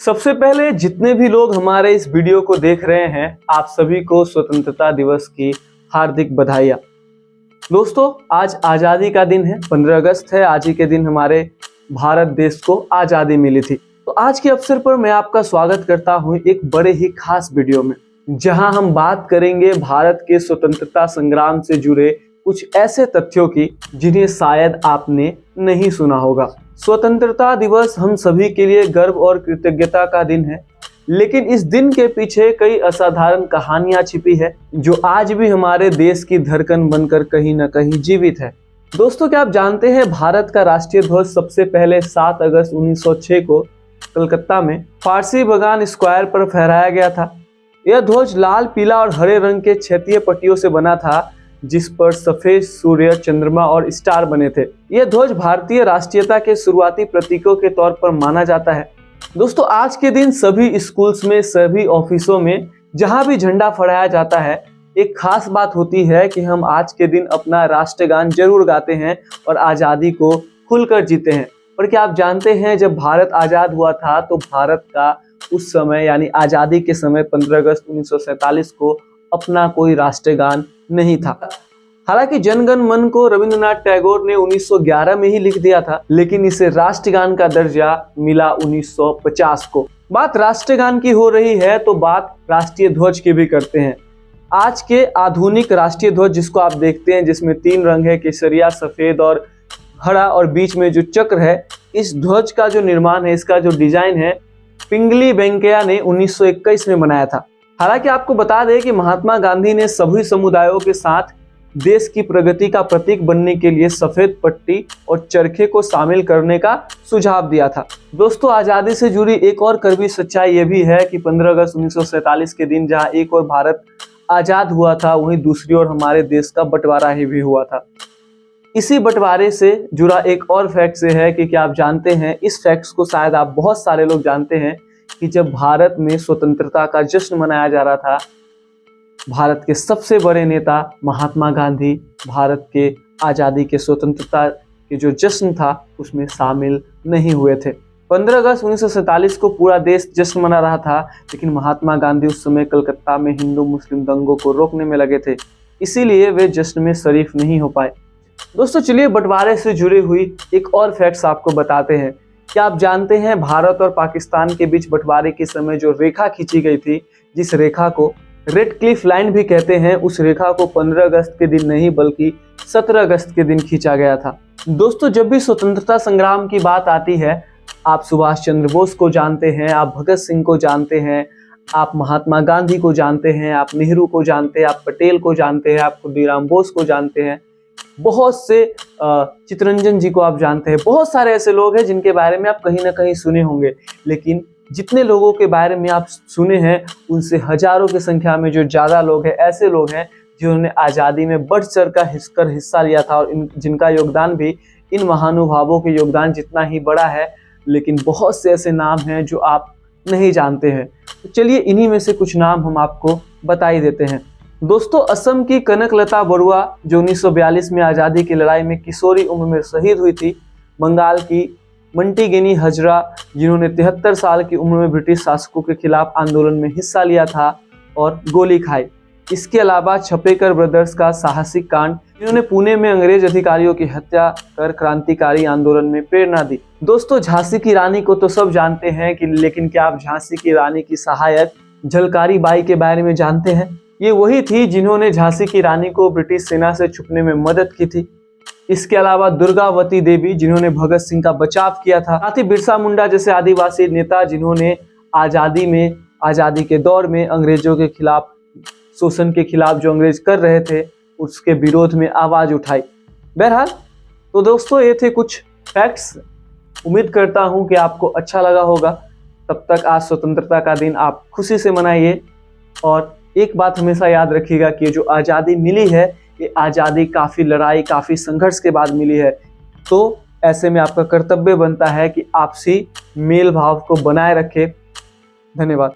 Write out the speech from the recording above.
सबसे पहले जितने भी लोग हमारे इस वीडियो को देख रहे हैं, आप सभी को स्वतंत्रता दिवस की हार्दिक बधाइयाँ। दोस्तों, आज आज़ादी का दिन है, 15 अगस्त है। आज ही के दिन हमारे भारत देश को आज़ादी मिली थी। तो आज के अवसर पर मैं आपका स्वागत करता हूँ एक बड़े ही खास वीडियो में, जहां हम बात करेंगे भारत के स्वतंत्रता संग्राम से जुड़े कुछ ऐसे तथ्यों की जिन्हें शायद आपने नहीं सुना होगा। स्वतंत्रता दिवस हम सभी के लिए गर्व और कृतज्ञता का दिन है, लेकिन इस दिन के पीछे कई असाधारण कहानियां छिपी है जो आज भी हमारे देश की धड़कन बनकर कहीं न कहीं जीवित है। दोस्तों, क्या आप जानते हैं भारत का राष्ट्रीय ध्वज सबसे पहले 7 अगस्त 1906 को कलकत्ता में फारसी बागान स्क्वायर पर फहराया गया था। यह ध्वज लाल, पीला और हरे रंग के क्षैतिज पट्टियों से बना था, जिस पर सफेद सूर्य, चंद्रमा और स्टार बने थे। यह ध्वज भारतीय राष्ट्रीयता के शुरुआती प्रतीकों के तौर पर माना जाता है। दोस्तों, आज के दिन सभी स्कूल्स में, सभी ऑफिसों में जहां भी झंडा फहराया जाता है, एक खास बात होती है कि हम आज के दिन अपना राष्ट्रगान जरूर गाते हैं और आज़ादी को खुलकर जीते हैं। और क्या आप जानते हैं, जब भारत आज़ाद हुआ था तो भारत का उस समय यानी आज़ादी के समय 15 अगस्त 1947 को अपना कोई राष्ट्रगान नहीं था। हालांकि जनगण मन को रविंद्रनाथ टैगोर ने 1911 में ही लिख दिया था, लेकिन इसे राष्ट्रगान का दर्जा मिला 1950 को। बात राष्ट्रगान की हो रही है तो बात राष्ट्रीय ध्वज की भी करते हैं। आज के आधुनिक राष्ट्रीय ध्वज जिसको आप देखते हैं, जिसमें 3 रंग है, केसरिया, सफेद और हरा, और बीच में जो चक्र है, इस ध्वज का जो निर्माण है, इसका जो डिजाइन है, पिंगली वेंकैया ने 1921 में बनाया था। हालांकि आपको बता दें कि महात्मा गांधी ने सभी समुदायों के साथ देश की प्रगति का प्रतीक बनने के लिए सफेद पट्टी और चरखे को शामिल करने का सुझाव दिया था। दोस्तों, आज़ादी से जुड़ी एक और कड़वी सच्चाई ये भी है कि 15 अगस्त 1947 के दिन जहां एक और भारत आज़ाद हुआ था, वहीं दूसरी ओर हमारे देश का बंटवारा ही भी हुआ था। इसी बंटवारे से जुड़ा एक और फैक्ट से है कि क्या आप जानते हैं, इस फैक्ट्स को शायद आप बहुत सारे लोग जानते हैं कि जब भारत में स्वतंत्रता का जश्न मनाया जा रहा था, भारत के सबसे बड़े नेता महात्मा गांधी भारत के आज़ादी के स्वतंत्रता के जो जश्न था उसमें शामिल नहीं हुए थे। 15 अगस्त 1947 को पूरा देश जश्न मना रहा था, लेकिन महात्मा गांधी उस समय कलकत्ता में हिंदू मुस्लिम दंगों को रोकने में लगे थे, इसीलिए वे जश्न में शरीफ नहीं हो पाए। दोस्तों, चलिए बंटवारे से जुड़ी हुई एक और फैक्ट्स आपको बताते हैं। क्या आप जानते हैं, भारत और पाकिस्तान के बीच बंटवारे के समय जो रेखा खींची गई थी, जिस रेखा को रेड क्लिफ लाइन भी कहते हैं, उस रेखा को 15 अगस्त के दिन नहीं बल्कि 17 अगस्त के दिन खींचा गया था। दोस्तों, जब भी स्वतंत्रता संग्राम की बात आती है, आप सुभाष चंद्र बोस को जानते हैं, आप भगत सिंह को जानते हैं, आप महात्मा गांधी को जानते हैं, आप नेहरू को जानते हैं, आप पटेल को जानते हैं, आप खुदीराम बोस को जानते हैं, बहुत से चित्तरंजन जी को आप जानते हैं। बहुत सारे ऐसे लोग हैं जिनके बारे में आप कहीं ना कहीं सुने होंगे, लेकिन जितने लोगों के बारे में आप सुने हैं उनसे हजारों की संख्या में जो ज़्यादा लोग हैं, ऐसे लोग हैं जिन्होंने आज़ादी में बढ़ चढ़ कर हिस्सा लिया था, और जिनका योगदान भी इन महानुभावों के योगदान जितना ही बड़ा है, लेकिन बहुत से ऐसे नाम हैं जो आप नहीं जानते हैं। तो चलिए इन्हीं में से कुछ नाम हम आपको बता ही देते हैं। दोस्तों, असम की कनकलता बरुआ जो 1942 में आज़ादी की लड़ाई में किशोरी उम्र में शहीद हुई थी। बंगाल की मंटीगेनी हजरा जिन्होंने 73 साल की उम्र में ब्रिटिश शासकों के खिलाफ आंदोलन में हिस्सा लिया था और गोली खाई। इसके अलावा छपेकर ब्रदर्स का साहसिक कांड, जिन्होंने पुणे में अंग्रेज अधिकारियों की हत्या कर क्रांतिकारी आंदोलन में प्रेरणा दी। दोस्तों, झांसी की रानी को तो सब जानते हैं कि, लेकिन क्या आप झांसी की रानी की सहायक झलकारी बाई के बारे में जानते हैं? ये वही थी जिन्होंने झांसी की रानी को ब्रिटिश सेना से छुपने में मदद की थी। इसके अलावा दुर्गावती देवी जिन्होंने भगत सिंह का बचाव किया था। साथ ही बिरसा मुंडा जैसे आदिवासी नेता जिन्होंने आज़ादी के दौर में अंग्रेजों के खिलाफ, शोषण के खिलाफ जो अंग्रेज कर रहे थे उसके विरोध में आवाज़ उठाई। बहरहाल, तो दोस्तों, ये थे कुछ फैक्ट्स। उम्मीद करता हूँ कि आपको अच्छा लगा होगा। तब तक आज स्वतंत्रता का दिन आप खुशी से मनाइए, और एक बात हमेशा याद रखिएगा कि जो आज़ादी मिली है, ये आज़ादी काफ़ी लड़ाई, काफ़ी संघर्ष के बाद मिली है। तो ऐसे में आपका कर्तव्य बनता है कि आपसी मेल भाव को बनाए रखें। धन्यवाद।